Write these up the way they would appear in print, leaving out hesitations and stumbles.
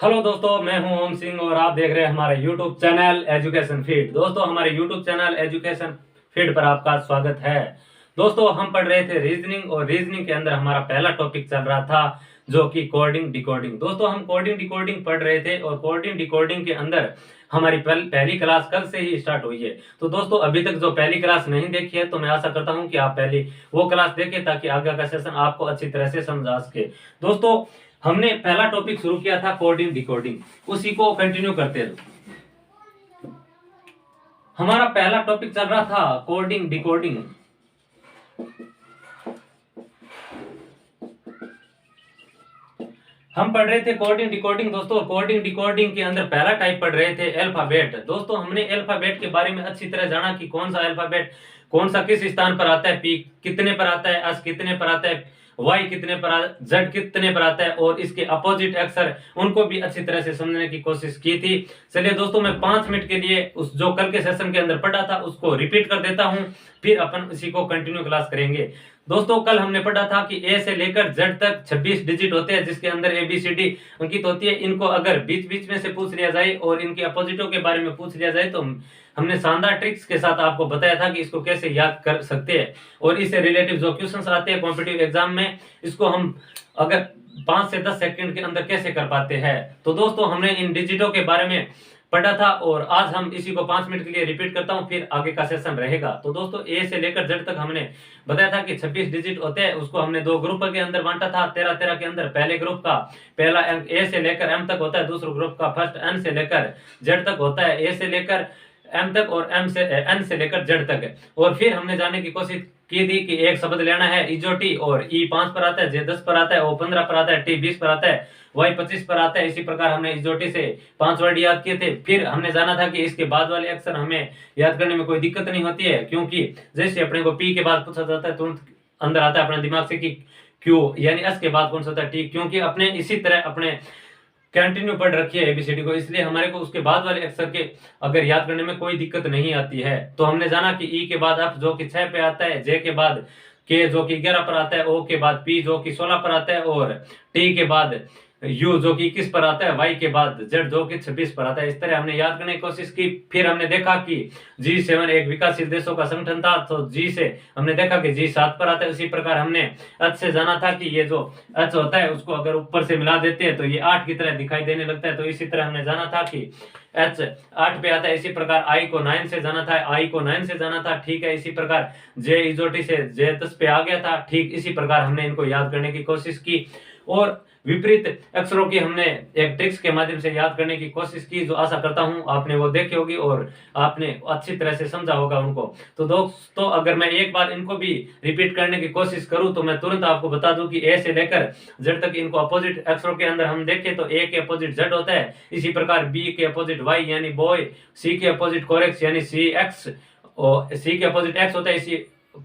Hello दोस्तों, मैं हूं ओम सिंह और आप देख रहे हैं हमारे यूट्यूब चैनल एजुकेशन फीड। दोस्तों, हमारे यूट्यूब चैनल एजुकेशन फीड पर आपका स्वागत है। दोस्तों, हम पढ़ रहे थे रीजनिंग और रीजनिंग के अंदर हमारा पहला टॉपिक चल रहा था जो कि कोडिंग डिकोडिंग। दोस्तों, हम कोडिंग डिकोडिंग पढ़ रहे थे और कोडिंग डिकोडिंग के अंदर हमारी पहली क्लास कल से ही स्टार्ट हुई है। तो दोस्तों, अभी तक जो पहली क्लास नहीं देखी है तो मैं आशा करता हूं कि आप पहली वो क्लास देखें ताकि आगे का सेशन आपको अच्छी तरह से समझ आ सके। दोस्तों, हमने पहला टॉपिक शुरू किया था कोडिंग डिकोडिंग, उसी को कंटिन्यू करते रहो। हमारा पहला टॉपिक चल रहा था कोडिंग डिकोडिंग। हम पढ़ रहे थे कोडिंग डिकोडिंग। दोस्तों, कोडिंग डिकोडिंग के अंदर पहला टाइप पढ़ रहे थे अल्फाबेट। दोस्तों, हमने अल्फाबेट के बारे में अच्छी तरह जाना कि कौन सा अल्फाबेट कौन सा किस स्थान पर आता है, पी कितने पर आता है, एस कितने पर आता है, वाई कितने पर, जेड कितने पर आता है और इसके अपोजिट अक्षर उनको भी अच्छी तरह से समझने की कोशिश की थी। चलिए दोस्तों, मैं 5 मिनट के लिए उस जो कल के सेशन के अंदर पढ़ा था उसको रिपीट कर देता हूं, फिर अपन इसी को कंटिन्यू क्लास करेंगे। दोस्तों, कल हमने पढ़ा था कि ए से लेकर जेड तक 26 डिजिट होते हैं जिसके अंदर ABCD अंकित होती है। इनको अगर बीच बीच में से पूछ लिया जाए और इनके अपोजिटों के बारे में पूछ लिया जाए तो हमने शानदार ट्रिक्स के साथ आपको बताया था कि इसको कैसे याद कर सकते हैं और इससे रिलेटिव जो क्वेश्चंस आते हैं कॉम्पिटिटिव एग्जाम में इसको हम अगर 5 से 10 सेकंड के अंदर कैसे कर पाते हैं। तो दोस्तों, हमने इन डिजिटों के बारे में पढ़ा था और आज हम इसी को 5 मिनट के लिए रिपीट करता हूं, फिर आगे का सेशन रहेगा। तो दोस्तों, ए से लेकर जेड तक हमने बताया था कि 26 डिजिट होते हैं। उसको हमने 2 ग्रुप के अंदर बांटा था। 13-13 के अंदर पहले ग्रुप का पहला अंक ए से लेकर एम तक होता है, दूसरे ग्रुप का फर्स्ट एन से लेकर जेड तक होता है, ए से लेकर एम तक और एम से एन से लेकर जेड तक है। और फिर हमने जानने की कोशिश की थी कि एक शब्द लेना है इजोटी और ई 5 पर आता है, जे 10 पर आता है, ओ 15 पर आता है, टी 20 पर आता है, वाई 25 पर आता है। इसी प्रकार हमने इजोटी से 5 वर्ड याद किए थे। फिर हमने जाना था कि इसके बाद वाले अक्षर हमें याद करने में कोई दिक्कत नहीं होती है, क्योंकि जैसे अपने को पी के बाद पूछा जाता है तुरंत अंदर आता है अपने दिमाग से कि क्यू, यानी एस के बाद कौन सा होता है टी, क्योंकि अपने इसी तरह अपने कंटिन्यू पढ़ रखी है ABCD को, इसलिए हमारे को उसके बाद वाले अक्षर के अगर याद करने में कोई दिक्कत नहीं आती है। तो हमने जाना कि ई के बाद एफ जो कि 6 पे आता है, जे के बाद के जो कि 11 पर आता है, ओ के बाद पी जो कि 16 पर आता है और टी के बाद यू जो कि 21 पर आता है, वाई के बाद जेड जो कि 26 पर आता है। इस तरह हमने याद करने की कोशिश की। फिर हमने देखा कि G7 एक विकासशील देशों का संगठन था, तो जी से हमने देखा कि G7 पर आता है। उसी प्रकार हमने एच से जाना था कि ये जो एच होता है उसको अगर ऊपर से मिला देते हैं तो ये 8 की तरह दिखाई देने लगता है। तो इसी तरह हमने जाना था कि एच 8 पे आता है। इसी प्रकार आई को 9 से जाना था, आई को 9 से जाना था, ठीक है। इसी प्रकार जे इजोटी से जे 10 पे आ गया था, ठीक। इसी प्रकार हमने इनको याद करने की कोशिश की और विपरीत अक्षरों की हमने एक ट्रिक्स के माध्यम से याद करने की कोशिश की, जो आशा करता हूं आपने वो देखी होगी और आपने अच्छी तरह से समझा होगा उनको। तो दोस्तों, अगर मैं एक बार इनको भी रिपीट करने की कोशिश करूं तो मैं तुरंत आपको बता दूं कि ए से लेकर जेड तक इनको अपोजिट अक्षरों के अंदर हम देखें तो ए के अपोजिट जेड होता है। इसी प्रकार बी के अपोजिट वाई यानी बॉय, सी के अपोजिट कोरेक्स यानी सी एक्स और सी के अपोजिट एक्स होता है। इसी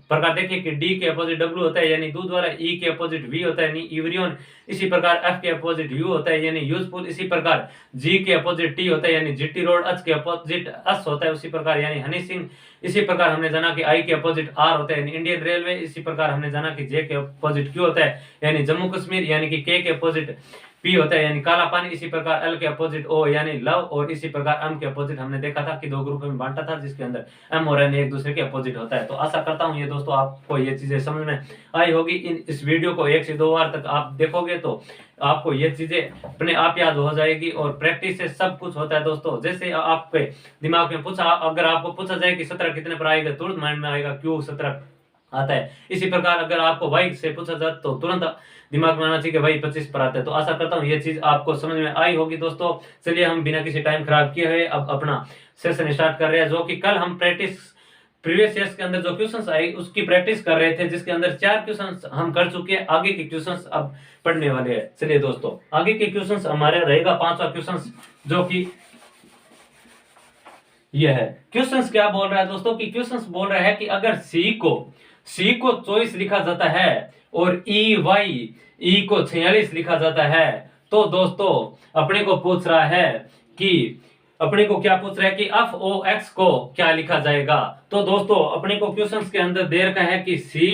प्रकार देखिए कि डी के अपोजिट डब्ल्यू होता है यानी दूध वाला, ई के अपोजिट वी होता है यानी इवरियन। इसी प्रकार एफ के अपोजिट यू होता है यानी यूजफुल। इसी प्रकार जी के अपोजिट टी होता है यानी जीटी रोड। एच के अपोजिट एस होता है उसी प्रकार यानी हनी सिंह। इसी प्रकार हमने जाना कि आई के अपोजिट आर होता है यानी इंडियन रेलवे। इसी प्रकार हमने जाना कि जे के अपोजिट क्यू होता है यानी जम्मू कश्मीर, यानी कि के अपोजिट पी होता है यानी काला पानी। इसी प्रकार एल के अपोजिट ओ यानी लव और इसी प्रकार एम के अपोजिट हमने देखा था कि 2 ग्रुप में बांटा था जिसके अंदर एम और एन एक दूसरे के अपोजिट होता है। तो आशा करता हूं ये दोस्तों आपको ये चीजें समझ में आई होगी। इस वीडियो को 1 से 2 बार तक आप देखोगे तो आपको ये चीजें अपने आप याद हो जाएगी और प्रैक्टिस से सब कुछ होता है दोस्तों। जैसे आपके दिमाग में पूछा, अगर आपको पूछा जाए कि 17 कितने पर आएगा, तुरंत माइंड में आएगा क्यों 17 आता है। इसी प्रकार अगर आपको वाई से पूछा जाए तो तुरंत दिमाग में आना चाहिए कि भाई 25 पर आता है। तो आशा करता हूँ ये चीज आपको समझ में आई होगी दोस्तों। चलिए हम बिना किसी टाइम खराब किए हुए अब अपना सेशन स्टार्ट कर रहे हैं, जो कि कल हम प्रैक्टिस प्रीवियस ईयर्स के अंदर जो क्वेश्चंस आए उसकी प्रैक्टिस कर रहे थे, जिसके अंदर 4 क्वेश्चंस हम कर चुके हैं। आगे के क्वेश्चंस अब पढ़ने वाले हैं। चलिए दोस्तों, आगे के क्वेश्चंस हमारे रहेगा 5वां क्वेश्चंस, जो कि यह है। क्वेश्चंस क्या बोल रहा है दोस्तों कि क्वेश्चंस बोल रहा है कि अगर सी को 24 लिखा जाता है और ई को 46 लिखा जाता है, तो दोस्तों अपने को पूछ रहा है कि अपने को क्या पूछ रहा है कि एफ ओ एक्स को क्या लिखा जाएगा। तो दोस्तों अपने को क्वेश्चंस के अंदर दे रखा है कि सी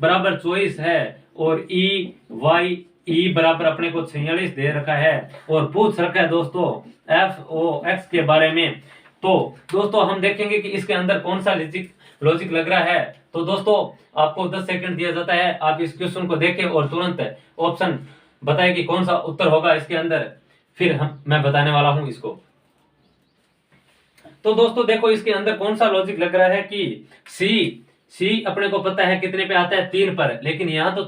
बराबर 24 है और ई वाई ई बराबर अपने को 46 दे रखा है और पूछ रखा है दोस्तों एफ ओ एक्स के बारे में। तो दोस्तों हम देखेंगे कि इसके अंदर कौन सा लॉजिक लग रहा है। तो दोस्तों आपको 10 सेकंड दिया जाता है, आप इस क्वेश्चन को देखें और तुरंत ऑप्शन बताएं कि कौन सा उत्तर होगा इसके अंदर, फिर मैं बताने वाला हूं इसको। तो दोस्तों देखो इसके अंदर कौन सा लॉजिक लग रहा है कि सी अपने को पता है कितने पे आता है 3 पर, लेकिन यहाँ तो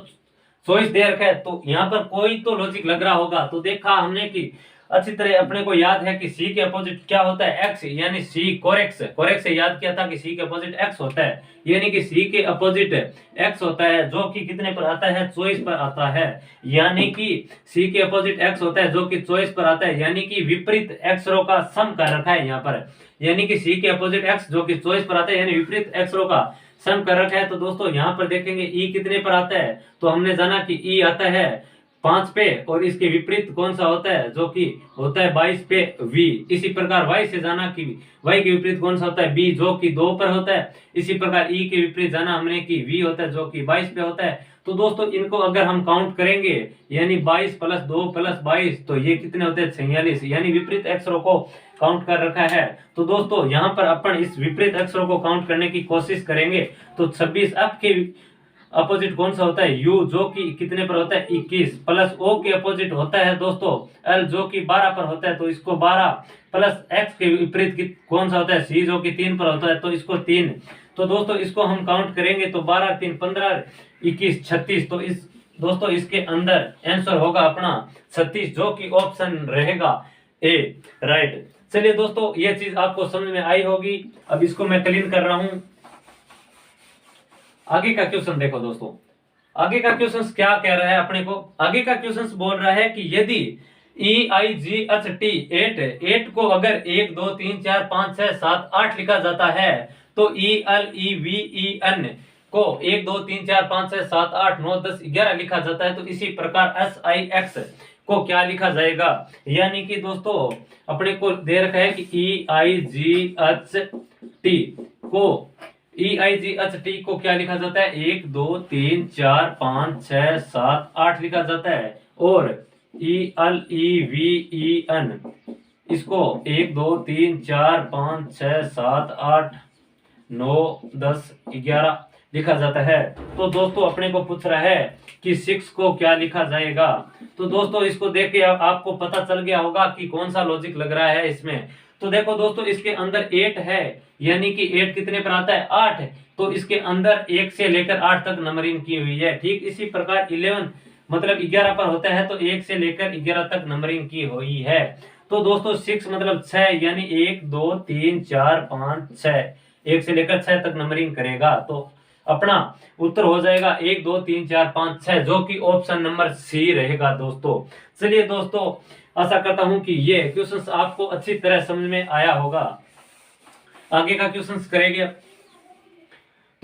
चॉइस दे रखा है, तो यहाँ पर कोई तो लॉजिक लग रहा होगा। तो देखा हमने कि अच्छी तरह अपने को याद है कि सी के अपोजिट क्या होता है एक्स, यानी सी कोरेक्स से याद किया था कि सी के अपोजिट एक्स होता है, यानी कि सी के अपोजिट एक्स होता है जो कि कितने पर आता है चॉइस पर आता है, यानी कि सी के अपोजिट एक्स होता है जो कि चॉइस पर आता है, यानी कि विपरीत एक्स रो का सम कर रखा है यहाँ पर, यानी कि सी के अपोजिट एक्स जो कि चॉइस पर आता है यानी विपरीत एक्स रो का सम कर रखा है। तो दोस्तों यहाँ पर देखेंगे ई कितने पर आता है, तो हमने जाना कि ई आता है 5 पे और इसके विपरीत कौन सा होता है जो कि होता है 22 पे वी। इसी प्रकार y से जाना कि y के विपरीत कौन सा होता है b जो कि 2 पर होता है। इसी प्रकार e के विपरीत जाना हमने कि v होता है जो कि 22 पे होता है। तो दोस्तों इनको अगर हम काउंट करेंगे यानी 22 + 2 + 22 तो ये कितने होते हैं 46, यानी विपरीत एक्स रो को काउंट कर रखा है। तो दोस्तों यहाँ पर अपन इस विपरीत एक्स रो को काउंट करने की कोशिश करेंगे। तो 26 अब के अपोजिट कौन सा होता है u जो कि कितने पर होता है 21 प्लस o के अपोजिट होता है दोस्तों l जो कि 12 पर होता है, तो इसको 12 प्लस x के विपरीत कौन सा होता है c जो कि 3 पर होता है, तो इसको 3। तो दोस्तों इसको हम काउंट करेंगे तो 12 3 15 21 36। तो इस दोस्तों इसके अंदर आंसर होगा अपना 36 जो कि ऑप्शन रहेगा ए राइट। चलिए दोस्तों ये चीज आपको समझ में आई होगी। अब इसको मैं क्लीन कर रहा हूं। आगे का क्वेश्चन देखो दोस्तों, आगे का क्वेश्चन क्या कह रहा है अपने को। आगे का क्वेश्चन बोल रहा है कि यदि EIGHT 8 को अगर 1 2 3 4 5 6 7 8 लिखा जाता है तो ELEVEN को 1 2 3 4 5 6 7 8 9 10 11 लिखा जाता है। तो इसी प्रकार SIX को क्या लिखा जाएगा, यानी कि दोस्तों अपने को दे रखा है कि EIGHT को क्या लिखा जाता है 1 2 3 4 5 6 7 8 लिखा जाता है, और ELEVEN इसको 1 2 3 4 5 6 7 8 9 10 11 लिखा जाता है। तो दोस्तों अपने को पूछ रहा है कि 6 को क्या लिखा जाएगा। तो दोस्तों इसको देख के आपको पता चल गया होगा कि कौन सा लॉजिक लग रहा है इसमें। तो देखो दोस्तों इसके अंदर 8 है, यानी कि 8 कितने पर आता है 8, तो इसके अंदर 1 से लेकर 8 तक नंबरिंग की हुई है। ठीक इसी प्रकार 11 मतलब 11 पर होता है तो 1 से लेकर 11 तक नंबरिंग की हुई है। तो दोस्तों 6 मतलब 6, यानी 1 2 3 4 5 6, 1 से लेकर 6 तक नंबरिंग करेगा। तो अपना उत्तर हो जाएगा 1 2 3 4 5 6 जो कि ऑप्शन नंबर सी रहेगा दोस्तों। चलिए दोस्तों आशा करता हूं कि ये क्वेश्चंस आपको अच्छी तरह समझ में आया होगा। आगे का क्वेश्चंस करेंगे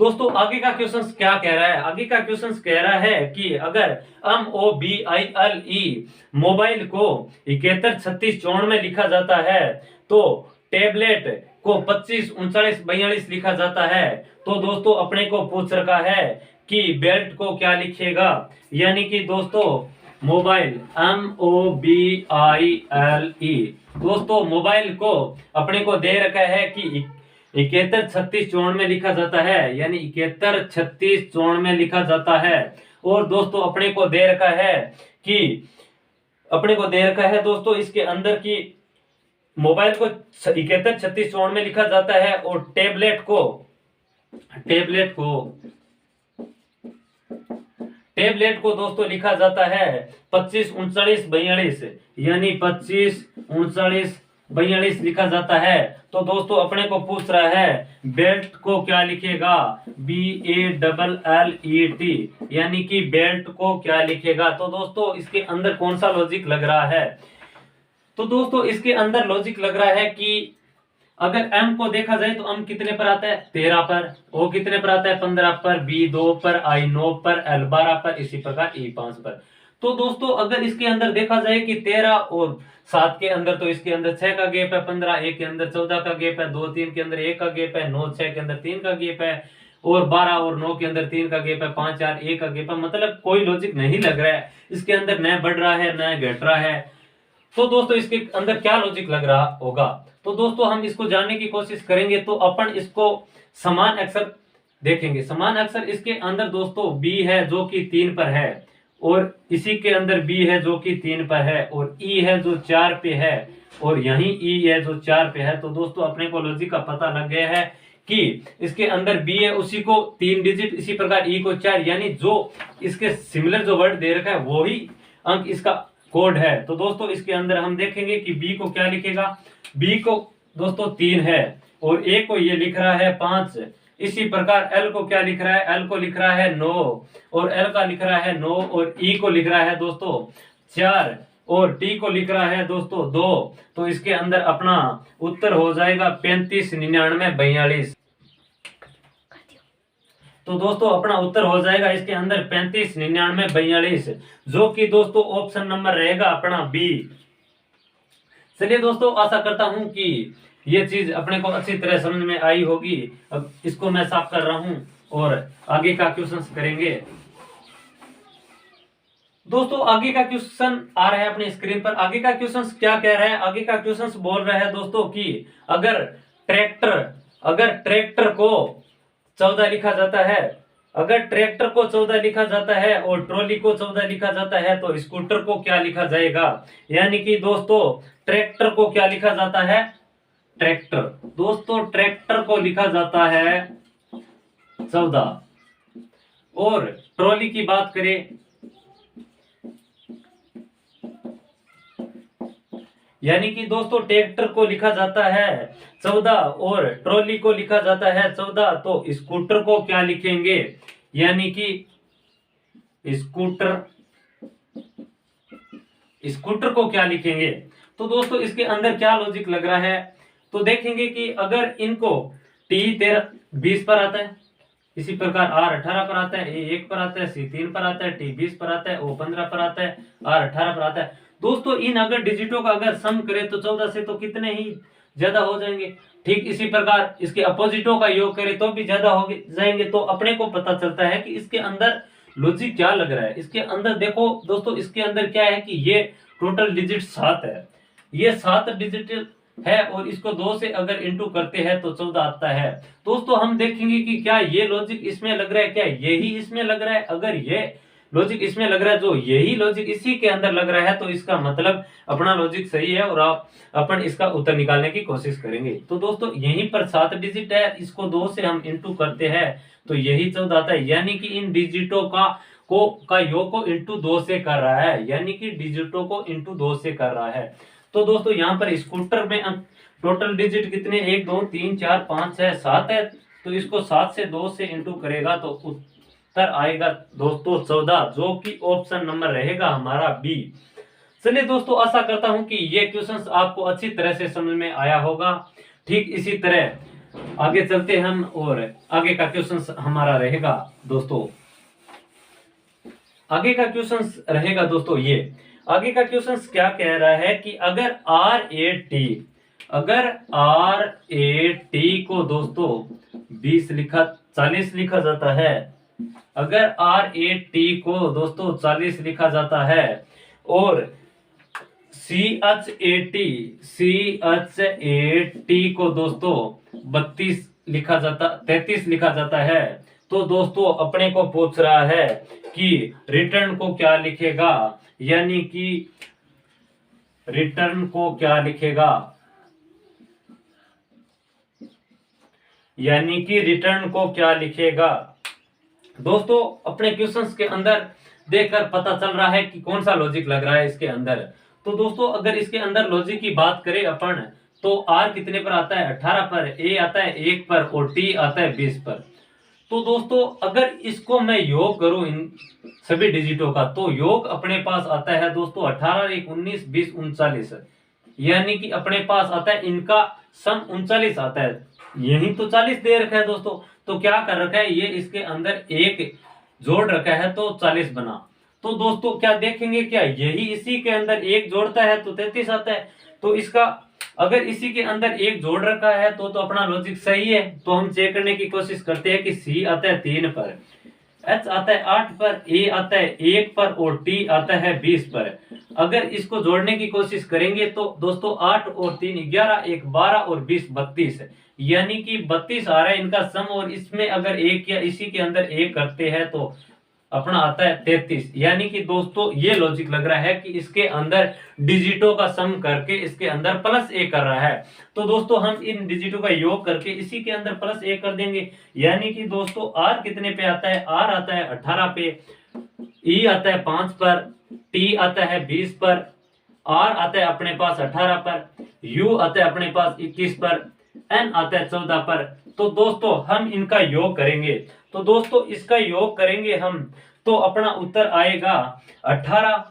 दोस्तों। आगे का क्वेश्चंस क्या कह रहा है, आगे का क्वेश्चंस कह रहा है कि अगर MOBILE मोबाइल को 71 36 54 में लिखा जाता है तो टेबलेट को 25 39 42 लिखा जाता है। तो दोस्तों अपने को पूछ रखा है कि बेल्ट को क्या लिखेगा, यानी कि दोस्तों मोबाइल MOBILE दोस्तों मोबाइल को अपने को दे रखा है कि 71 36 54 में लिखा जाता है, यानी 71 36 54 में लिखा जाता है। और दोस्तों अपने को दे रखा है दोस्तों इसके अंदर की मोबाइल को 71 36 54 में लिखा जाता है, और टेबलेट को दोस्तों लिखा जाता है 25 39 42, यानी 25 39 42 लिखा जाता है। तो दोस्तों अपने को पूछ रहा है बेल्ट को क्या लिखेगा, BALLET, यानी कि बेल्ट को क्या लिखेगा। तो दोस्तों इसके अंदर कौन सा लॉजिक लग रहा है, तो दोस्तों इसके अंदर लॉजिक लग रहा है कि अगर M को देखा जाए तो M कितने पर आता है 13 पर, O कितने पर आता है 15 पर, B 2 पर, I 9 पर, L 12 पर, इसी प्रकार E 5 पर। तो दोस्तों अगर इसके अंदर देखा जाए कि 13 और 7 के अंदर तो इसके अंदर 6 का गैप है, 15 1 के अंदर 14 का गैप है, 2 3 के अंदर 1 का गैप है, 9 6 के अंदर 3 का गैप है, और 12 और 9 के अंदर 3 का गैप है, 5 4 1 का गैप है, मतलब कोई लॉजिक नहीं लग रहा है इसके अंदर, न बढ़ रहा है न घट रहा है। तो दोस्तों इसके अंदर क्या लॉजिक लग रहा होगा, तो दोस्तों हम इसको जानने की कोशिश करेंगे। तो अपन इसको समान अक्षर देखेंगे। समान अक्षर इसके अंदर दोस्तों b है जो कि 3 पर है, और इसी के अंदर b है जो कि 3 पर है, और e है जो 4 पे है, और यही e है जो 4 पे है। तो दोस्तों अपने को लॉजिक का पता लग गया है कि इसके अंदर b है उसी को 3 डिजिट, इसी प्रकार e को 4, यानी जो इसके सिमिलर जो वर्ड दे रखा है वो ही अंक इसका कोड है। तो दोस्तों इसके अंदर हम देखेंगे कि b को क्या लिखेगा। b को दोस्तों 3 है, और a को ये लिख रहा है 5। इसी प्रकार l को क्या लिख रहा है, l को लिख रहा है 9, और l का लिख रहा है 9, और e को लिख रहा है दोस्तों 4, और t को लिख रहा है दोस्तों 2। तो इसके अंदर अपना उत्तर हो जाएगा 35 99 42। तो दोस्तों अपना उत्तर हो जाएगा इसके अंदर 35 99 42, जो कि दोस्तों ऑप्शन नंबर रहेगा अपना बी। चलिए दोस्तों आशा करता हूं कि ये चीज अपने को अच्छी तरह समझ में आई होगी। अब इसको मैं साफ कर रहा हूं और आगे का क्वेश्चन करेंगे। दोस्तों आगे का क्वेश्चन आ रहा है अपनी स्क्रीन पर। आगे का क्वेश्चन क्या कह रहा है, आगे का क्वेश्चन बोल रहा है दोस्तों कि अगर ट्रैक्टर को 14 लिखा जाता है, अगर ट्रैक्टर को 14 लिखा जाता है और ट्रॉली को 14 लिखा जाता है, तो स्कूटर को क्या लिखा जाएगा। यानी कि दोस्तों ट्रैक्टर को क्या लिखा जाता है, ट्रैक्टर को लिखा जाता है 14, और ट्रॉली की बात करें, यानी कि दोस्तों ट्रैक्टर को लिखा जाता है 14 और ट्रॉली को लिखा जाता है 14, तो स्कूटर को क्या लिखेंगे, यानी कि स्कूटर को क्या लिखेंगे। तो दोस्तों इसके अंदर क्या लॉजिक लग रहा है, तो देखेंगे कि अगर इनको T 20 पर आता है, इसी प्रकार R 18 पर आता है, A 1 पर आता है, C 3 पर आता है, T 20 पर आता है, O 15 पर आता है, R 18 पर आता है। दोस्तों इन अगर डिजिटों का अगर सम करें तो 14 से तो कितने ही ज्यादा हो जाएंगे। ठीक इसी प्रकार इसके अपोजिटों का योग करें तो भी ज्यादा हो जाएंगे। तो अपने को पता चलता है कि इसके अंदर लॉजिक क्या लग रहा है। इसके अंदर देखो दोस्तों, इसके अंदर क्या है कि ये टोटल डिजिट 7 है, ये 7 डिजिट है, और इसको 2 से अगर इंटू करते हैं तो 14 आता है। दोस्तों हम देखेंगे कि क्या ये लॉजिक इसमें लग रहा है, क्या यही इसमें लग रहा है। अगर ये लॉजिक इसमें लग रहा है, जो यही लॉजिक इसी के अंदर लग रहा है, तो इसका मतलब अपना लॉजिक सही है और अपन इसका उत्तर निकालने की कोशिश करेंगे। तो दोस्तों यहीं पर 7 डिजिट है, इसको 2 से हम इंटू करते हैं तो यही 14 आता है, यानी कि इन डिजिटों का योग को इंटू 2 से कर रहा है, यानी कि डिजिटों को इंटू 2 से कर रहा है। तो दोस्तों यहाँ पर स्कूटर में टोटल डिजिट कितने, 1 2 3 4 5 6 7 है, तो इसको 7 से 2 से इंटू करेगा तो उत्तर आएगा दोस्तों 14, जो कि ऑप्शन नंबर रहेगा हमारा बी। चलिए दोस्तों आशा करता हूं कि ये क्वेश्चंस आपको अच्छी तरह से समझ में आया होगा। ठीक इसी तरह आगे चलते हम, और आगे का क्वेश्चंस हमारा रहेगा दोस्तों, आगे का क्वेश्चंस रहेगा दोस्तों ये आगे का क्वेश्चंस क्या कह रहा है कि अगर आर ए टी को दोस्तों 40 लिखा जाता है, अगर आर ए टी को दोस्तों 40 लिखा जाता है, और सी एच ए टी को दोस्तों 33 लिखा जाता है, तो दोस्तों अपने को पूछ रहा है कि रिटर्न को क्या लिखेगा, यानी कि रिटर्न को क्या लिखेगा, यानी कि रिटर्न को क्या लिखेगा। दोस्तों अपने क्वेश्चंस के अंदर देखकर पता चल रहा है कि कौन सा लॉजिक लग रहा है इसके अंदर। तो दोस्तों अगर इसके अंदर लॉजिक की बात करें अपन, तो आर कितने पर आता है, 18 पर, ए आता है 1 पर, और टी आता है 20 पर। तो दोस्तों अगर इसको मैं योग करूं इन सभी डिजिटों का, तो योग अपने पास आता है दोस्तों 18 1 19 20 39, यानी कि अपने पास आता है इनका सम 39 आता है। यही तो 40 दे रखा है दोस्तों, तो क्या कर रखा है, ये इसके अंदर एक जोड़ रखा है तो 40 बना। तो दोस्तों क्या देखेंगे, क्या यही इसी के अंदर एक जोड़ता है तो 33 आता है। तो इसका अगर इसी के अंदर एक जोड़ रखा है तो अपना लॉजिक सही है। तो हम चेक करने की कोशिश करते हैं कि सी आता है 3 पर, एच आता है 8 पर, ए आता है 1 पर और टी आता है 20 पर। अगर इसको जोड़ने की कोशिश करेंगे तो दोस्तों 8 और 3 11, 1 12 और 20 32, यानी कि 32 आ रहा है इनका सम। और इसमें अगर एक या इसी के अंदर एक करते हैं तो अपना आता है 33। यानी कि दोस्तों ये लॉजिक लग रहा है कि इसके अंदर डिजिटों का सम करके इसके अंदर प्लस ए कर रहा है। तो दोस्तों हम इन डिजिटों का योग करके इसी के अंदर प्लस ए कर देंगे। यानी कि दोस्तों आर कितने पे आता है, आर आता है 18 पे, ई आता है 5 पर, टी आता है 20 पर, आर आता है अपने पास 18 पर, यू आता है अपने पास 21 पर, एन आता है 14 पर। तो दोस्तों हम इनका योग करेंगे। तो दोस्तों इसका योग करेंगे हम तो अपना उत्तर आएगा 18।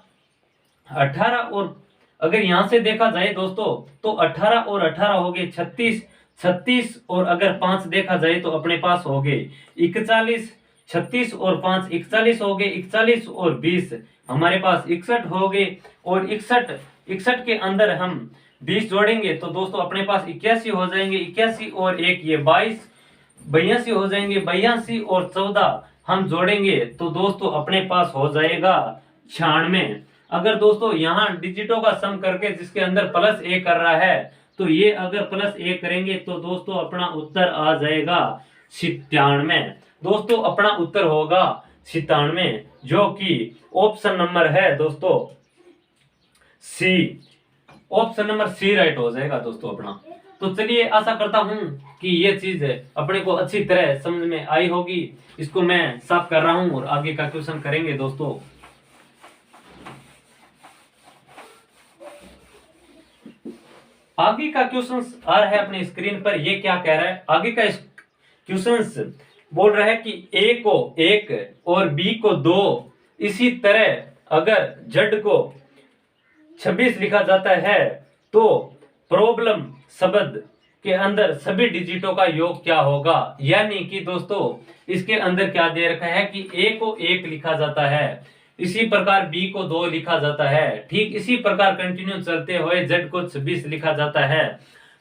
18 और अगर यहां से देखा जाए दोस्तों तो 18 और 18 हो गए 36, 36 और अगर 5 देखा जाए तो अपने पास हो गए 41, 36 और 5 41 हो गए, 41 और 20 हमारे पास 61 हो गए। और 61 के अंदर हम 20 जोड़ेंगे तो दोस्तों अपने पास 81 हो जाएंगे, 81 और 1 ये 22, 82 हो जाएंगे, 82 और 14 हम जोड़ेंगे तो दोस्तों अपने पास हो जाएगा 96। अगर दोस्तों यहाँ डिजिटों का सम करके जिसके अंदर प्लस ए कर रहा है तो ये अगर प्लस ए करेंगे तो दोस्तों अपना उत्तर आ जाएगा 97। दोस्तों अपना उत्तर होगा 97, जो कि ऑप्शन नंबर है दोस्तों सी। ऑप्शन नंबर सी राइट हो जाएगा दोस्तों अपना। तो चलिए आशा करता हूं कि ये चीज अपने को अच्छी तरह समझ में आई होगी। इसको मैं साफ कर रहा हूं और आगे का क्वेश्चन करेंगे दोस्तों। आगे का क्वेश्चन आ रहा है अपनी स्क्रीन पर। ये क्या कह रहा है, आगे का क्वेश्चन बोल रहा है कि ए को 1 और बी को 2, इसी तरह अगर जेड को 26 लिखा जाता है तो प्रॉब्लम शब्द के अंदर सभी डिजिटों का योग क्या होगा। यानी कि दोस्तों इसके अंदर क्या दे रखा है कि ए को 1 लिखा जाता है, इसी प्रकार बी को 2 लिखा जाता है, ठीक इसी प्रकार कंटिन्यू चलते हुए जेड को 26 लिखा जाता है।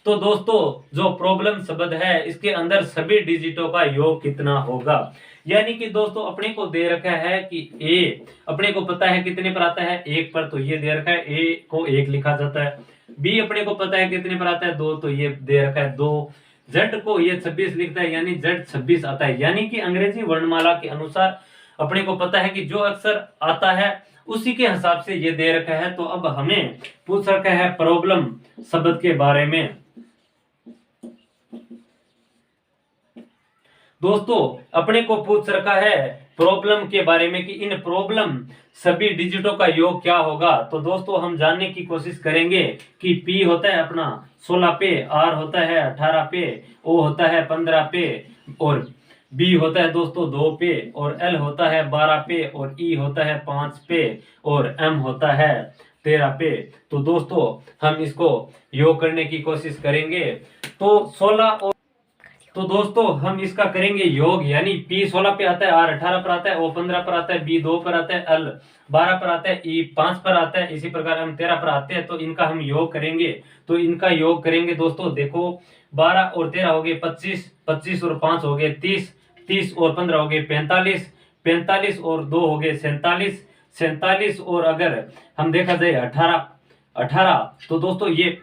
तो दोस्तों जो प्रॉब्लम शब्द है इसके अंदर सभी डिजिटों का योग कितना होगा। यानी कि दोस्तों अपने को दे रखा है कि ए अपने को पता है कितने पर आता है 1 पर, तो ये दे रखा है ए को 1 लिखा जाता है। बी अपने को पता है कितने पर आता है 2, तो ये दे रखा है 2। जेड को ये 26 लिखता है यानी जेड 26 आता है। यानी कि अंग्रेजी वर्णमाला के अनुसार अपने को पता है कि जो अक्षर आता है उसी के हिसाब से ये दे रखा है। तो अब हमें पूछ रखा है प्रॉब्लम शब्द के बारे में। दोस्तों अपने को पूछ रखा है प्रॉब्लम के बारे में कि इन प्रॉब्लम सभी डिजिटों का योग क्या होगा। तो दोस्तों हम जानने की कोशिश करेंगे कि P होता है अपना 16 पे, R होता है 18 पे, O होता है 15 पे और B होता है दोस्तों 2 पे और L होता है 12 पे और E होता है 5 पे और M होता है 13 पे। तो दोस्तों हम इसको योग करने की कोशिश करेंगे। तो 16 और तो दोस्तों हम इसका करेंगे योग। यानी P 16 पे आता है, R 18 पर आता है, O 15 पर आता है, B 2 पर आता है, L 12 पर आता है, E 5 पर आता है, इसी प्रकार हम 13 पर आते हैं। तो इनका हम योग करेंगे। तो इनका योग करेंगे दोस्तों, देखो 12 और 13 हो गए 25, 25 और 5 हो गए 30, 30 और 15 हो गए 45, 45 और 2 हो गए 47, 47 और अगर हम देखा जाए 18, 18 तो दोस्तों ये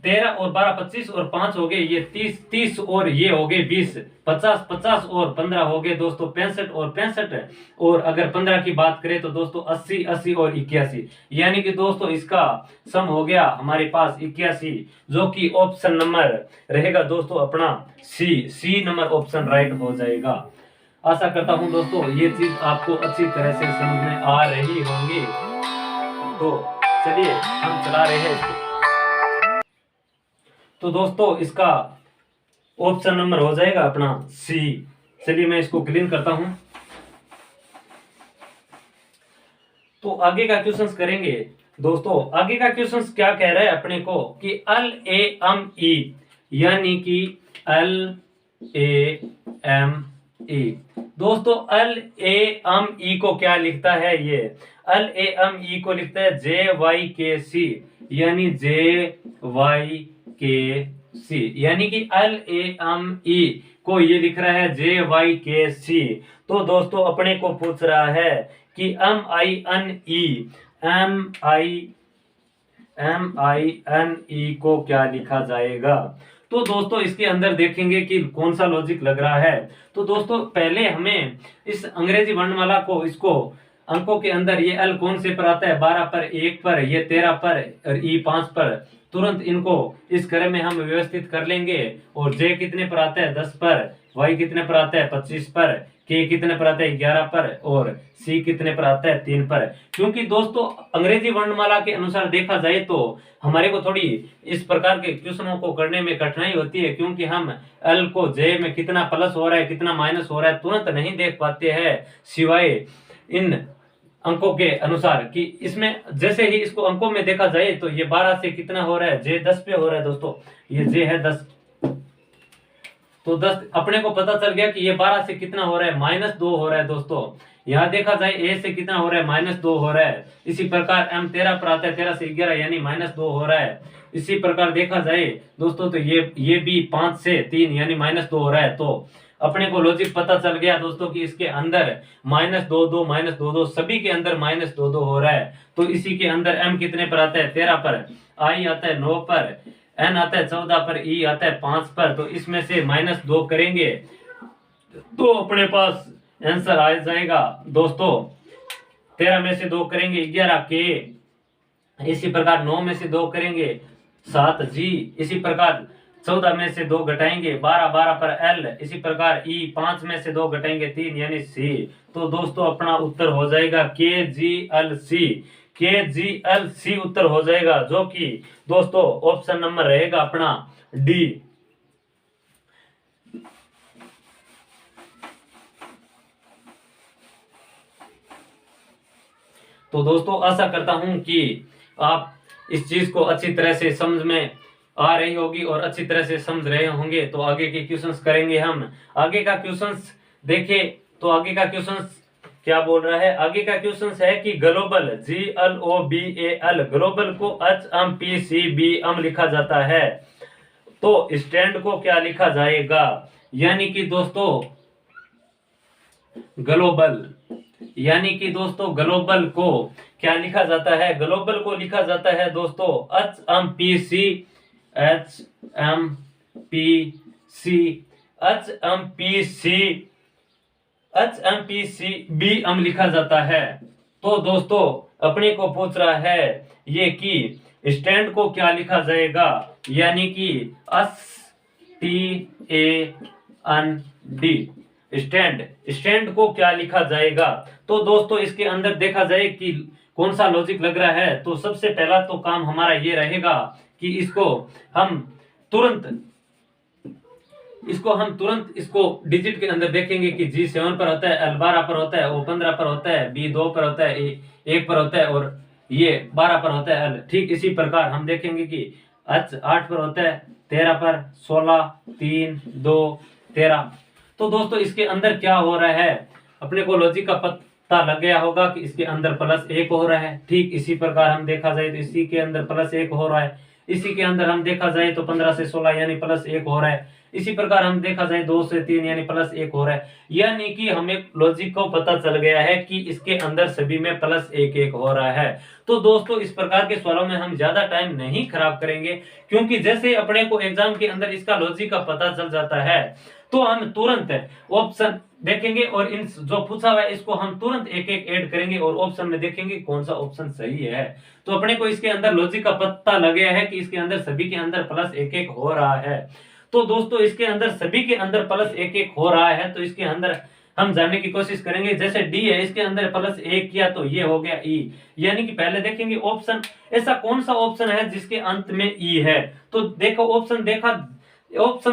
13 और 12 25 और 5 हो गए ये 30, 30 और ये हो गए 20, 50, 50 और 15 हो गए दोस्तों 65 और 65 और अगर 15 की बात करें तो दोस्तों 80, 80 और 81। यानी कि दोस्तों इसका सम हो गया हमारे पास 81, जो कि ऑप्शन नंबर रहेगा दोस्तों अपना सी नंबर ऑप्शन राइट हो जाएगा। आशा करता हूं दोस्तों ये चीज आपको अच्छी तरह से समझ में आ रही होंगी। तो चलिए हम चला रहे हैं इसको। तो दोस्तों इसका ऑप्शन नंबर हो जाएगा अपना सी। चलिए मैं इसको क्लीन करता हूं। तो आगे का क्वेश्चन करेंगे दोस्तों। आगे का क्वेश्चन क्या कह रहा है अपने को कि एल ए एम ई, यानी कि एल ए एम ई। दोस्तों एल ए एम ई को क्या लिखता है, ये एल ए एम ई को लिखता है जे वाई के सी, यानी जे वाई के सी, यानी कि LAME को ये लिख रहा है JYKC। तो दोस्तों अपने को पूछ रहा है कि MINE को क्या लिखा जाएगा। तो दोस्तों इसके अंदर देखेंगे कि कौन सा लॉजिक लग रहा है। तो दोस्तों पहले हमें इस अंग्रेजी वर्णमाला को, इसको अंकों के अंदर ये L कौन से पर आता है, 12 पर, 1 पर, ये 13 पर और E 5 पर, तुरंत इनको इस क्रम में हम व्यवस्थित कर लेंगे। और J कितने पर आता है, 10 पर, Y कितने पर आता है, 25 पर, K कितने पर आता है, 11 पर, और C कितने पर आता है, 3 पर। क्योंकि दोस्तों अंग्रेजी वर्णमाला के अनुसार देखा जाए तो हमारे को थोड़ी इस प्रकार के क्वेश्चनों को करने में कठिनाई होती है, क्योंकि हम L को J में कितना प्लस हो रहा है कितना माइनस हो रहा है तुरंत नहीं देख पाते हैं, सिवाय इन अंकों के अनुसार कि इसमें जैसे ही इसको अंकों में देखा जाए तो ये 12 से कितना हो रहा है, J 10 पे हो रहा है दोस्तों, ये J है 10, तो 10 अपने को पता चल गया कि ये 12 से कितना हो रहा है, -2 हो रहा है दोस्तों। यहाँ देखा जाए A से कितना हो रहा है, -2 हो रहा है। इसी प्रकार M 13 पर आता है, 13 से 11 यानी -2 हो रहा है। इसी प्रकार देखा जाए दोस्तों तो ये भी 5 से 3 यानी -2 हो रहा है। तो अपने को लॉजिक पता चल गया दोस्तों कि इसके अंदर -2 सभी के अंदर -2 हो रहा है। तो इसी के अंदर M कितने पर आता है, 13 पर, I आता है 9 पर, N आता है 14 पर, E आता है 5 पर। तो इसमें से -2 करेंगे तो अपने पास आंसर आ जाएगा दोस्तों, 13 में से 2 करेंगे 11 के, इसी प्रकार 9 में से 2 करेंगे 7 जी, इसी प्रकार 14 में से 2 घटाएंगे 12 पर L, इसी प्रकार E 5 में से 2 घटाएंगे 3 यानी C। तो दोस्तों अपना उत्तर हो जाएगा KGLC उत्तर हो जाएगा, जो कि दोस्तों ऑप्शन नंबर रहेगा अपना D। तो दोस्तों आशा करता हूं कि आप इस चीज को अच्छी तरह से समझ में आ रही होगी और अच्छी तरह से समझ रहे होंगे। तो आगे के क्वेश्चंस करेंगे हम। आगे का क्वेश्चंस देखें तो आगे का क्वेश्चंस क्या बोल रहा है, आगे का क्वेश्चंस है कि ग्लोबल GLOBAL ग्लोबल को HMPCB लिखा जाता है, तो स्टैंड को क्या लिखा जाएगा। यानी कि दोस्तों ग्लोबल को क्या लिखा जाता है, ग्लोबल को लिखा जाता है दोस्तों HMPCB लिखा जाता है। तो दोस्तों अपने को पूछ रहा है ये कि स्टैंड को क्या लिखा जाएगा, यानी कि STAND, स्टैंड को क्या लिखा जाएगा। तो दोस्तों इसके अंदर देखा जाए कि कौन सा लॉजिक लग रहा है। तो सबसे पहला तो काम हमारा ये रहेगा कि इसको हम तुरंत इसको डिजिट के अंदर देखेंगे कि G 7 पर होता है, L 12 पर होता है, O 15 पर होता है, B 2 पर होता है, A 1 पर होता है और ये 12 पर होता है L। ठीक इसी प्रकार हम देखेंगे कि H 8 पर होता है, 13 पर, 16, 3, 2, 13। तो दोस्तों इसके अंदर क्या हो रहा है, अपने को लॉजिक का पता लग गया होगा कि इसके अंदर +1 हो रहा है। ठीक इसी प्रकार हम देखा जाए तो इसी के अंदर +1 हो रहा है, इसी के अंदर हम देखा जाए तो 15 से 16 यानी +1 हो रहा है, इसी प्रकार हम देखा जाए 2 से 3 यानी +1 हो रहा है। यानी कि हमें लॉजिक को पता चल गया है कि इसके अंदर सभी में +1 हो रहा है। तो दोस्तों इस प्रकार के सवालों में हम ज्यादा टाइम नहीं खराब करेंगे, क्योंकि जैसे अपने को एग्जाम के अंदर इसका लॉजिक का पता चल जाता है तो हम तुरंत ऑप्शन देखेंगे और इन जो पूछा हुआ है इसको हम तुरंत एक एक ऐड करेंगे और ऑप्शन में देखेंगे कौन सा ऑप्शन सही है। तो अपने को इसके अंदर लॉजिक का पता लग गया है कि इसके अंदर सभी के अंदर +1 हो रहा है। तो दोस्तों इसके अंदर सभी के अंदर +1 हो रहा है, तो इसके अंदर हम जानने की कोशिश करेंगे। जैसे डी है, इसके अंदर +1 किया तो ये हो गया ई, यानी कि पहले देखेंगे ऑप्शन, ऐसा कौन सा ऑप्शन है जिसके अंत में ई है। तो देखो ऑप्शन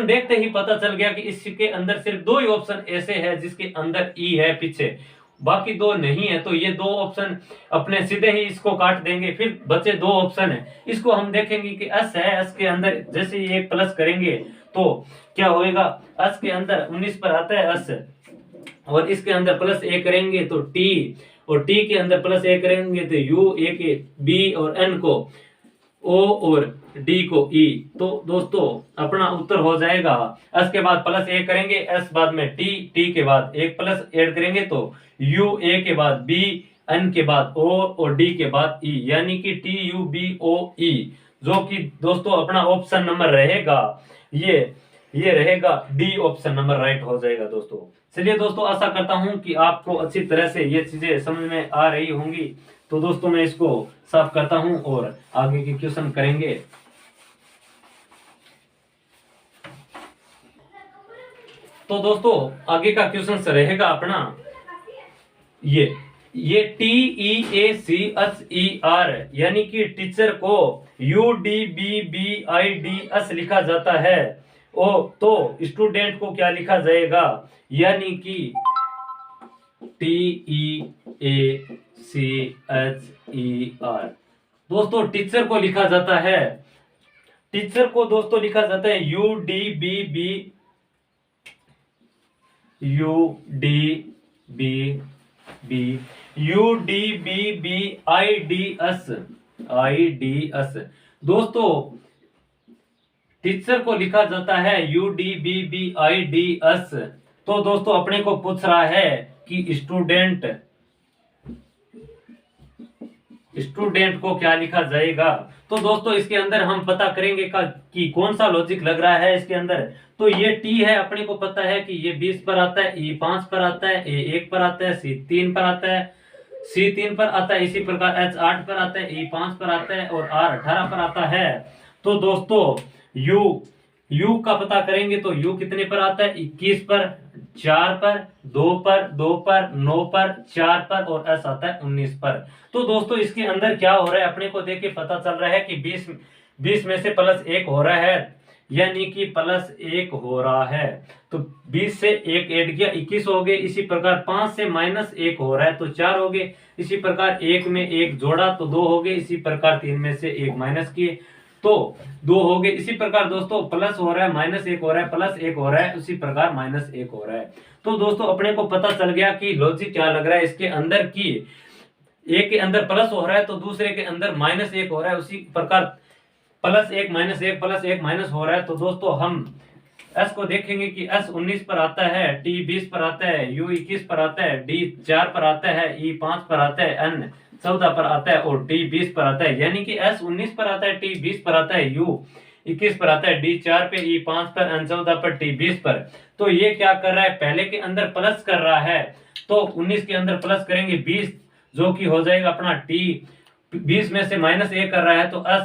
देखते ही पता चल गया कि इसके अंदर सिर्फ 2 ही ऑप्शन ऐसे हैं जिसके अंदर ई है पीछे, बाकी 2 नहीं है। तो ये 2 ऑप्शन अपने सीधे ही इसको काट देंगे। फिर बचे 2 ऑप्शन है, इसको हम देखेंगे कि एस है, एस के अंदर जैसे ही एक प्लस करेंगे तो क्या होएगा, एस के अंदर 19 पर आता है एस, और इसके अंदर +1 करेंगे तो टी, और टी के अंदर +1 करेंगे तो यू, ए के बी और एन को ओ और डी को ई। तो दोस्तों अपना उत्तर हो जाएगा एस के बाद प्लस ए करेंगे, एस बाद में टी, टी के बाद एक प्लस ऐड करेंगे तो यू, ए के बाद बी, एन के बाद ओ और डी के बाद ई, यानी कि टी यू बी ओ ई, जो कि दोस्तों अपना ऑप्शन नंबर रहेगा ये रहेगा डी, ऑप्शन नंबर राइट हो जाएगा दोस्तों। चलिए दोस्तों, आशा करता हूं कि आपको अच्छी तरह से ये चीजें समझ में आ रही होंगी। तो दोस्तों मैं इसको साफ करता हूं और आगे के क्वेश्चन करेंगे। तो दोस्तों आगे का क्वेश्चन रहेगा अपना ये T E A C H E R, यानी कि टीचर को U D B B I D S लिखा जाता है, ओ तो स्टूडेंट को क्या लिखा जाएगा, यानी कि T E A C H E are. दोस्तों टीचर को लिखा जाता है, टीचर को दोस्तों लिखा जाता है U D B B, U D B B, U D B B I D S, I D S. दोस्तों टीचर को लिखा जाता है U D B B I D S. तो दोस्तों अपने को पूछ रहा है कि स्टूडेंट को क्या लिखा जाएगा। तो दोस्तों इसके अंदर हम पता करेंगे कि कौन सा लॉजिक लग रहा है इसके अंदर। तो ये टी है, अपने को पता है कि ये 20 पर आता है, ई 5 पर आता है, ए 1 पर आता है, सी 3 पर आता है, सी 3 पर आता है, इसी प्रकार एच 8 पर आता है, ई 5 पर आता है और आर 18 पर आता है। तो दोस्तों यू का पता करेंगे तो यू कितने पर आता है, 21 पर, 4 पर, 2 पर, 2 पर, 9 पर, 4 पर और एस आता है 19 पर। तो दोस्तों इसके अंदर क्या हो रहा है अपने को देख के पता चल रहा है कि 20 में से प्लस 1 हो रहा है, यानी कि प्लस 1 हो रहा है। तो 20 से 1 ऐड किया 21 हो गए, इसी प्रकार 5 से माइनस 1 हो रहा है तो 4 हो गए, इसी प्रकार 1 में 1 जोड़ा तो 2 हो गए, इसी प्रकार 3 में से 1 माइनस किए तो 2 हो गए। इसी प्रकार दोस्तों प्लस हो रहा है, माइनस 1 हो रहा है, प्लस 1 हो रहा है, उसी प्रकार माइनस 1 हो रहा है। तो दोस्तों अपने को पता चल गया कि लॉजिक क्या लग रहा है इसके अंदर, की एक के अंदर प्लस हो रहा है तो दूसरे के अंदर माइनस 1 हो रहा है, उसी प्रकार प्लस 1 माइनस 1 प्लस 1 माइनस हो रहा है। तो दोस्तों हम एस को देखेंगे कि एस 19 पर आता है, टी 20 पर आता है, यू 21 पर आता है, डी 4 पर आता है, ई 5 पर आता है, एन 14 पर आता है और टी 20 पर आता है, यानी कि एस 19 पर आता है, टी 20 पर आता है, यू 21 पर आता है, डी 4 पे, ई 5 पर, एन 14 पर, टी 20 पर। तो ये क्या कर रहा है, पहले के अंदर प्लस कर रहा है तो 19 के अंदर प्लस करेंगे 20, जो कि हो जाएगा अपना टी। 20 में से माइनस 1 कर रहा है तो एस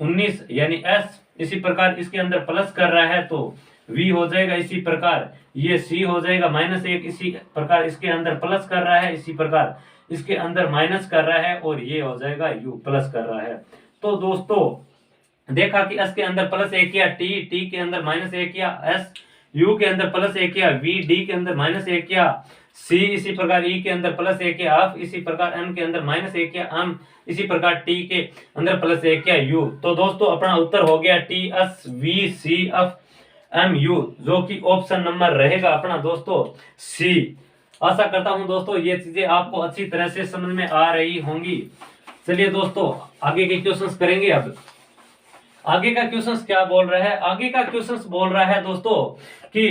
19 यानी एस, इसी प्रकार इसके अंदर प्लस कर रहा है तो वी हो जाएगा, इसी प्रकार ये सी हो जाएगा माइनस 1, इसी प्रकार इसके अंदर प्लस कर रहा है, इसी प्रकार इसके अंदर माइनस कर रहा है और ये हो जाएगा यू प्लस कर रहा है। तो दोस्तों देखा कि एस के अंदर प्लस 1 किया, टी के अंदर माइनस 1 किया, एस यू के अंदर प्लस 1 किया, वी डी के अंदर माइनस 1 किया, सी इसी प्रकार ई के अंदर प्लस 1 किया, एफ इसी प्रकार एन के अंदर माइनस 1 किया, एम इसी प्रकार टी के अंदर प्लस 1 किया, यू। तो दोस्तों अपना उत्तर हो गया T S V C F M U, जो कि ऑप्शन नंबर रहेगा अपना दोस्तों सी। आशा करता हूं दोस्तों ये चीजें आपको अच्छी तरह से समझ में आ रही होंगी। चलिए दोस्तों आगे के क्वेश्चंस करेंगे। अब आगे का क्वेश्चंस क्या बोल रहा है, आगे का क्वेश्चंस बोल रहा है दोस्तों कि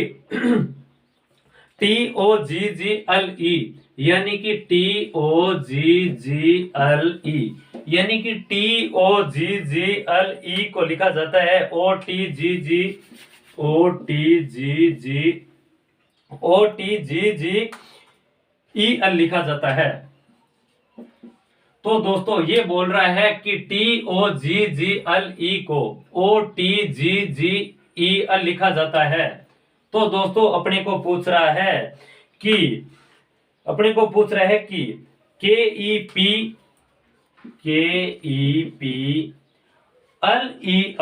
टी ओ जी जी एल ई, यानी कि टी ओ जी जी एल ई, यानी कि टी ओ जी जी एल ई को लिखा जाता है ओ टी जी जी ई एल लिखा जाता है। तो दोस्तों ये बोल रहा है कि टी ओ जी जी एल ई को ओ टी जी जी ई एल लिखा जाता है। तो दोस्तों अपने को पूछ रहा है कि के E P L E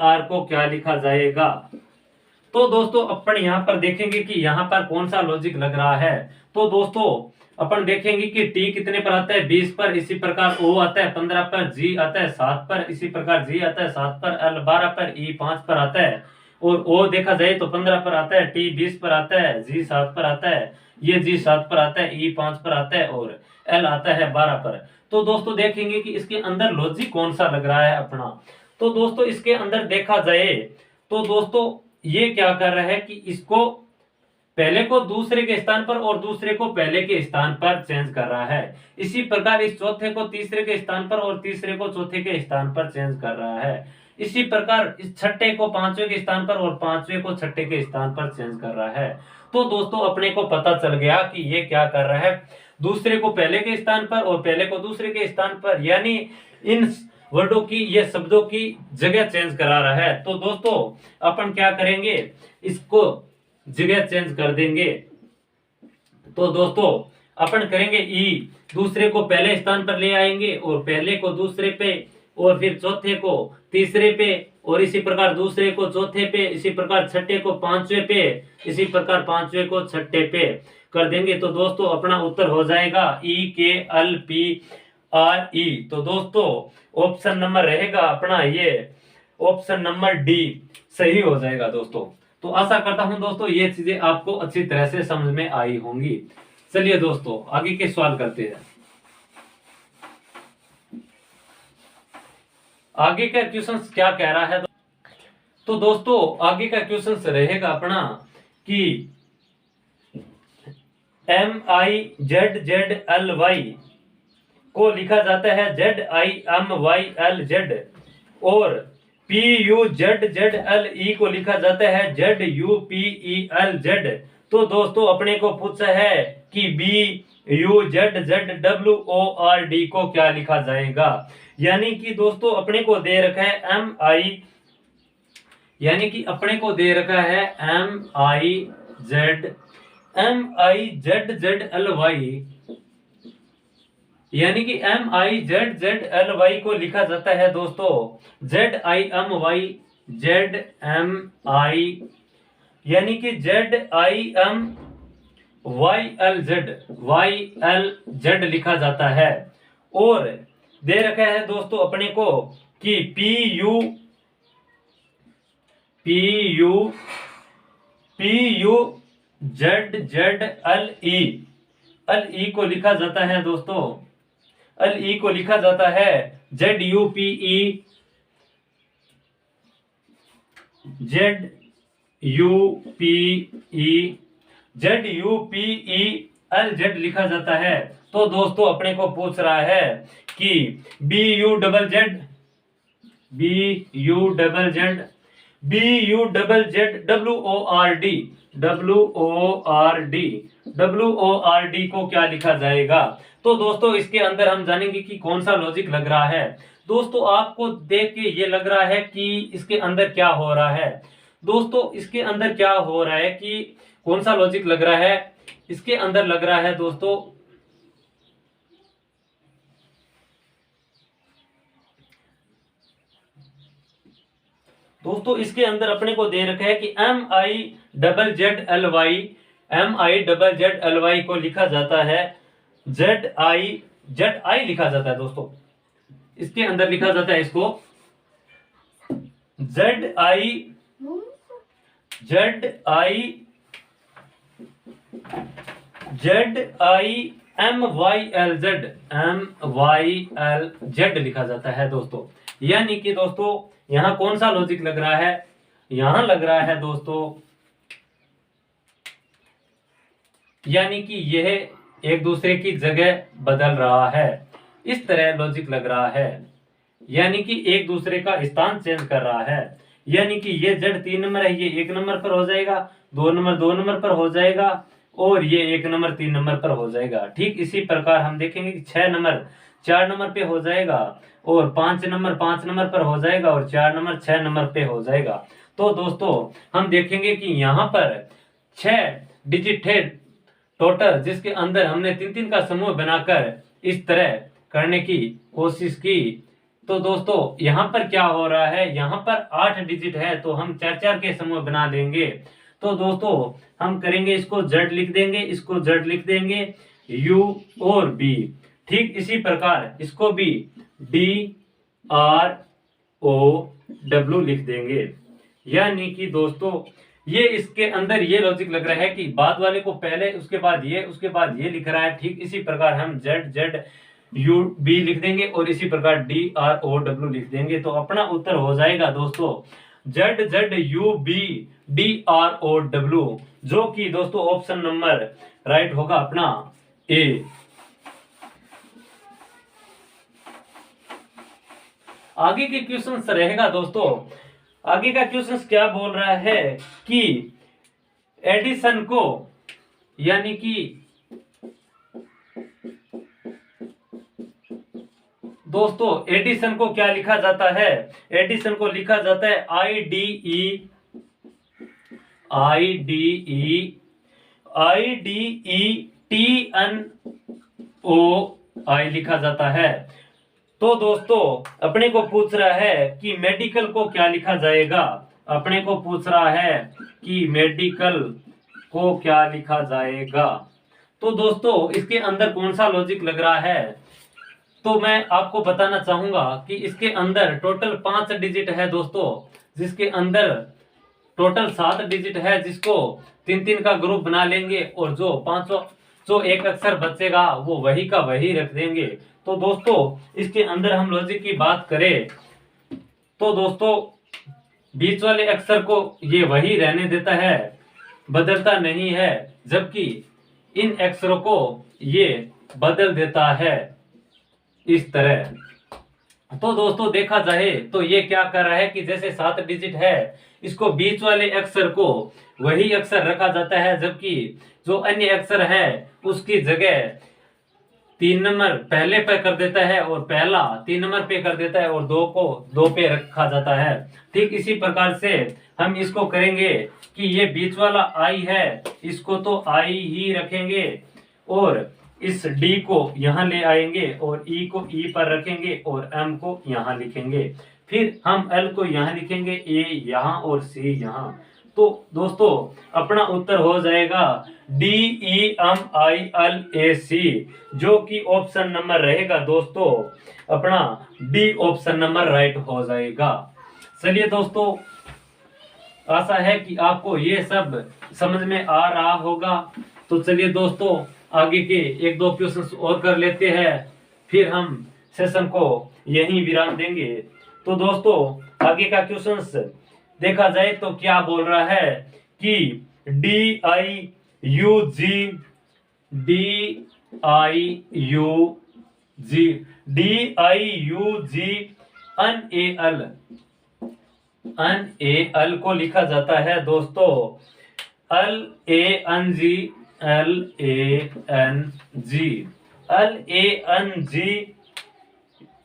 R को क्या लिखा जाएगा। तो दोस्तों अपन यहां पर देखेंगे कि यहां पर कौन सा लॉजिक लग रहा है। तो दोस्तों अपन देखेंगे कि टी कितने पर आता है, 20 पर, इसी प्रकार ओ आता है 15 पर, जी आता है 7 पर, इसी प्रकार जी आता है 7 पर, एल 12 पर, ई 5 पर आता है और ओ देखा जाए तो 15 पर आता है, टी 20 पर आता है, जी 7 पर आता है, ये जी 7 पर आता है, ई 5 पर आता है और एल आता है 12 पर। तो दोस्तों देखेंगे कि इसके अंदर लॉजिक कौन सा लग रहा है अपना। तो दोस्तों इसके अंदर देखा जाए तो दोस्तों ये क्या कर रहा है कि इसको पहले को दूसरे के स्थान पर और दूसरे को पहले के स्थान पर चेंज कर रहा है। इसी प्रकार इस चौथे को तीसरे के स्थान पर और तीसरे को चौथे के स्थान पर चेंज कर रहा है। इसी प्रकार इस छठे को पांचवें के स्थान पर और पांचवें को छठे के स्थान पर चेंज कर रहा है। तो दोस्तों अपने को पता चल गया कि ये क्या कर रहा है, दूसरे को पहले के स्थान पर और पहले को दूसरे के स्थान पर, यानी इन वर्डों की ये शब्दों की जगह चेंज करा रहा है। तो दोस्तों अपन क्या करेंगे, इसको जगह चेंज कर देंगे। तो दोस्तों अपन करेंगे ई, दूसरे को पहले स्थान पर ले आएंगे और पहले को दूसरे पे और फिर चौथे को तीसरे पे और इसी प्रकार दूसरे को चौथे पे, इसी प्रकार छठे को पांचवे पे, इसी प्रकार पांचवे को छठे पे कर देंगे। तो दोस्तों अपना उत्तर हो जाएगा EKLPRE। तो दोस्तों ऑप्शन नंबर रहेगा अपना ये ऑप्शन नंबर डी सही हो जाएगा दोस्तों। तो आशा करता हूं दोस्तों ये चीजें आपको अच्छी तरह से समझ में आई होंगी। चलिए दोस्तों आगे के सवाल करते हैं। आगे का क्वेश्चन क्या कह रहा है, तो दोस्तों आगे का क्वेश्चन रहेगा अपना कि MIZZLY को लिखा जाता है ZIMYLZ और PUZZLE को लिखा जाता है ZUPELZ। तो दोस्तों अपने को पूछा है कि BUZZWORD को क्या लिखा जाएगा। यानी कि दोस्तों अपने को दे रखा है MI, यानी कि अपने को दे रखा है MIZZLY, यानी कि MIZZLY को लिखा जाता है दोस्तों ZIMYZMI, यानी कि ZIMYLZ लिखा जाता है। और दे रखा है दोस्तों अपने को कि PUZZLE को लिखा जाता है दोस्तों, LE को लिखा जाता है ZUPELZ लिखा जाता है। तो दोस्तों अपने को पूछ रहा है कि WORD को क्या लिखा जाएगा। तो दोस्तों इसके अंदर हम जानेंगे कि कौन सा लॉजिक लग रहा है। दोस्तों आपको देख के ये लग रहा है कि इसके अंदर क्या हो रहा है। दोस्तों इसके अंदर क्या हो रहा है कि कौन सा लॉजिक लग रहा है, इसके अंदर लग रहा है दोस्तों इसके अंदर अपने को दे रखा है कि MIZZLY को लिखा जाता है ZI लिखा जाता है दोस्तों। इसके अंदर लिखा जाता है इसको MYLZ लिखा जाता है दोस्तों। यानी कि दोस्तों यहां कौन सा लॉजिक लग रहा है, यहां लग रहा है दोस्तों, यानी कि यह एक दूसरे की जगह बदल रहा है, इस तरह लॉजिक लग रहा है। यानी कि एक दूसरे का स्थान चेंज कर रहा है। यानी कि ये Z 3 नंबर है, ये 1 नंबर पर हो जाएगा, 2 नंबर 2 नंबर पर हो जाएगा और ये 1 नंबर 3 नंबर पर हो जाएगा। ठीक इसी प्रकार हम देखेंगे कि 6 नंबर 4 नंबर पे हो जाएगा और 5 नंबर 5 नंबर पर हो जाएगा और 4 नंबर 6 नंबर पे हो जाएगा। तो दोस्तों हम देखेंगे कि यहाँ पर 6 डिजिट है टोटल, जिसके अंदर हमने 3-3 का समूह बनाकर इस तरह करने की कोशिश की। तो दोस्तों यहाँ पर क्या हो रहा है, यहाँ पर 8 डिजिट है तो हम 4-4 के समूह बना देंगे। तो दोस्तों हम करेंगे इसको Z लिख देंगे, इसको Z लिख देंगे, U और B। ठीक इसी प्रकार इसको भी DROW लिख देंगे। यानी कि दोस्तों ये इसके अंदर ये लॉजिक लग रहा है कि बाद वाले को पहले, उसके बाद ये, उसके बाद ये लिख रहा है। ठीक इसी प्रकार हम Z यू बी लिख देंगे और इसी प्रकार डी आर ओ डब्ल्यू लिख देंगे। तो अपना उत्तर हो जाएगा दोस्तों Z Z U B D R O W, जो कि दोस्तों ऑप्शन नंबर राइट होगा अपना ए। आगे के क्वेश्चन रहेगा दोस्तों, आगे का क्वेश्चन क्या बोल रहा है कि एडिशन को यानी कि दोस्तों एडिशन को क्या लिखा जाता है? एडिशन को लिखा जाता है I D E T N O I लिखा जाता है। तो दोस्तों अपने को पूछ रहा है कि मेडिकल को क्या लिखा जाएगा? अपने को पूछ रहा है कि मेडिकल को क्या लिखा जाएगा। तो दोस्तों इसके अंदर कौन सा लॉजिक लग रहा है? तो मैं आपको बताना चाहूंगा कि इसके अंदर टोटल 5 डिजिट है दोस्तों, जिसके अंदर टोटल 7 डिजिट है, जिसको 3-3 का ग्रुप बना लेंगे और जो 500 जो एक अक्षर बचेगा वो वही का वही रख देंगे। तो दोस्तों इसके अंदर हम लॉजिक की बात करें तो दोस्तों बीच वाले अक्षर को ये वही रहने देता है, बदलता नहीं है, जबकि इन अक्षरों को ये बदल देता है इस तरह। तो दोस्तों देखा जाए तो ये क्या कर रहा है कि जैसे 7 डिजिट है, इसको बीच वाले अक्षर को वही अक्षर रखा जाता है, जबकि जो अन्य अक्षर है उसकी जगह 3 नंबर पहले पे कर देता है और पहला 3 नंबर पे कर देता है और 2 को 2 पे रखा जाता है। ठीक इसी प्रकार से हम इसको करेंगे कि ये बीच वाला आई है, इसको तो आई ही रखेंगे और इस डी को यहां ले आएंगे और ई को ई पर रखेंगे और एम को यहां लिखेंगे, फिर हम एल को यहां लिखेंगे, ए यहां और सी यहां। तो दोस्तों अपना उत्तर हो जाएगा D E M I L A C, जो कि ऑप्शन नंबर रहेगा दोस्तों अपना डी ऑप्शन नंबर राइट हो जाएगा। चलिए दोस्तों आशा है कि आपको ये सब समझ में आ रहा होगा। तो चलिए दोस्तों आगे के 1-2 क्वेश्चन और कर लेते हैं, फिर हम सेशन को यहीं विराम देंगे। तो दोस्तों आगे का क्वेश्चन देखा जाए तो क्या बोल रहा है कि D I U G N A L को लिखा जाता है दोस्तों L A N G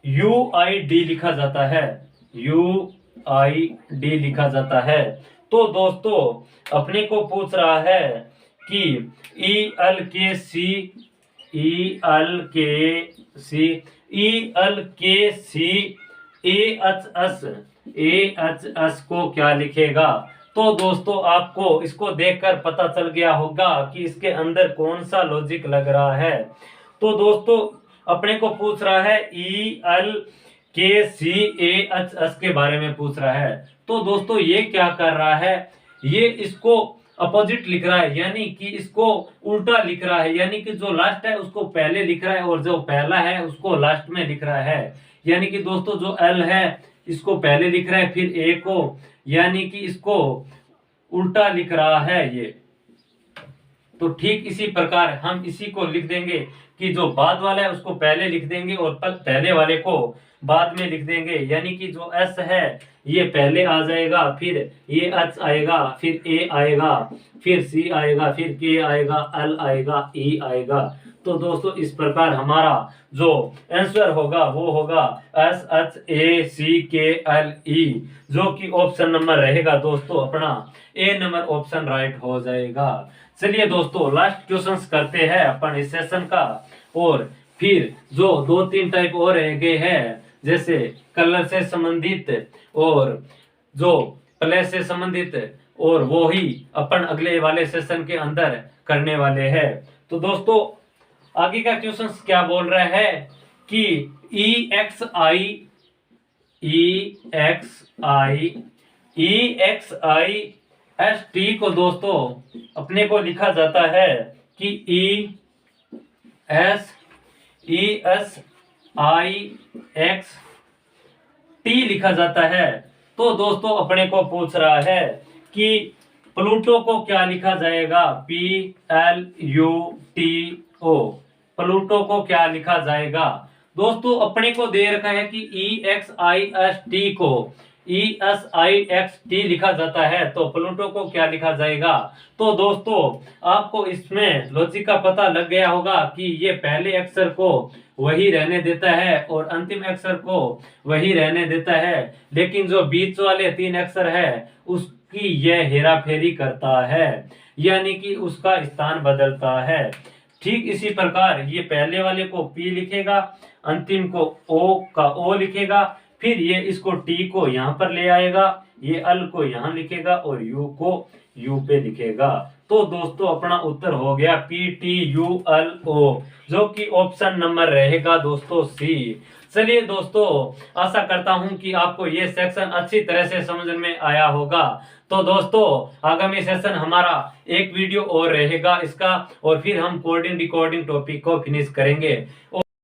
U I D लिखा जाता है, UID लिखा जाता है। तो दोस्तों अपने को पूछ रहा है कि AHS को क्या लिखेगा? तो दोस्तों आपको इसको देखकर पता चल गया होगा कि इसके अंदर कौन सा लॉजिक लग रहा है। तो दोस्तों अपने को पूछ रहा है ELKCAHS के बारे में पूछ रहा है। तो दोस्तों ये क्या कर रहा है, ये इसको अपोजिट लिख रहा है, यानी कि इसको उल्टा लिख रहा है, यानी कि जो लास्ट है उसको पहले लिख रहा है और जो पहला है उसको लास्ट में लिख रहा है। यानी कि दोस्तों जो L है इसको पहले लिख रहा है, फिर A को, यानी कि इसको उल्टा लिख रहा है ये। तो ठीक इसी प्रकार हम इसी को लिख देंगे कि जो बाद वाला है उसको पहले लिख देंगे और पहले वाले को बाद में लिख देंगे, यानी कि जो S है ये पहले आ जाएगा, फिर ये H आएगा, फिर A आएगा, फिर C आएगा, फिर K आएगा, L आएगा, E आएगा। तो दोस्तों इस प्रकार हमारा जो आंसर होगा वो होगा SHACKLE, जो कि ऑप्शन नंबर रहेगा दोस्तों अपना A नंबर ऑप्शन राइट हो जाएगा। चलिए दोस्तों लास्ट क्वेश्चंस करते हैं अपन इस सेशन का, और फिर जो 2-3 टाइप और रह गए हैं, जैसे कलर से संबंधित और जो प्लेस से संबंधित, और वो ही अपन अगले वाले सेशन के अंदर करने वाले हैं। तो दोस्तों आगे का क्वेश्चन क्या बोल रहा है कि EXIST को दोस्तों अपने को लिखा जाता है कि EST आई एक्स टी लिखा जाता है। तो दोस्तों अपने को पूछ रहा है कि प्लूटो को क्या लिखा जाएगा, PLUTO, प्लूटो को क्या लिखा जाएगा। दोस्तों अपने को दे रखा है कि EXIST को ESIXT लिखा जाता है, तो प्लूटो को क्या लिखा जाएगा। तो दोस्तों आपको इसमें लॉजिक का पता लग गया होगा कि ये पहले अक्षर को वही रहने देता है और अंतिम अक्षर को वही रहने देता है, लेकिन जो बीच वाले 3 अक्षर है उसकी यह हेरा फेरी करता है, यानी कि उसका स्थान बदलता है। ठीक इसी प्रकार ये पहले वाले को P लिखेगा, अंतिम को O का O लिखेगा, फिर ये इसको T को यहाँ पर ले आएगा, ये L को यहाँ लिखेगा और U को U पे लिखेगा। तो दोस्तों अपना उत्तर हो गया PTULO, जो कि ऑप्शन नंबर रहेगा दोस्तों C। चलिए दोस्तों आशा करता हूं कि आपको ये सेक्शन अच्छी तरह से समझ में आया होगा। तो दोस्तों आगामी सेशन हमारा एक वीडियो और रहेगा इसका, और फिर हम कोडिंग डिकोडिंग टॉपिक को फिनिश करेंगे।